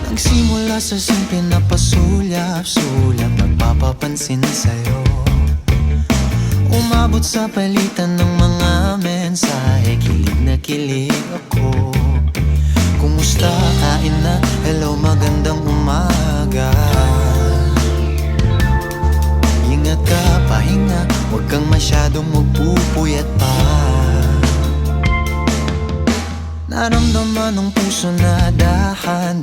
Nagsimula sa simple na pasulyap-sulyap, nagpapapansin sa'yo. Umabot sa palitan ng mga mensahe, kilig na kilig ako. Kumusta, kain na, hello, magandang umaga. Ingat ka, pahinga, huwag kang masyadong magpupuyat pa. Naramdaman ng puso na dahan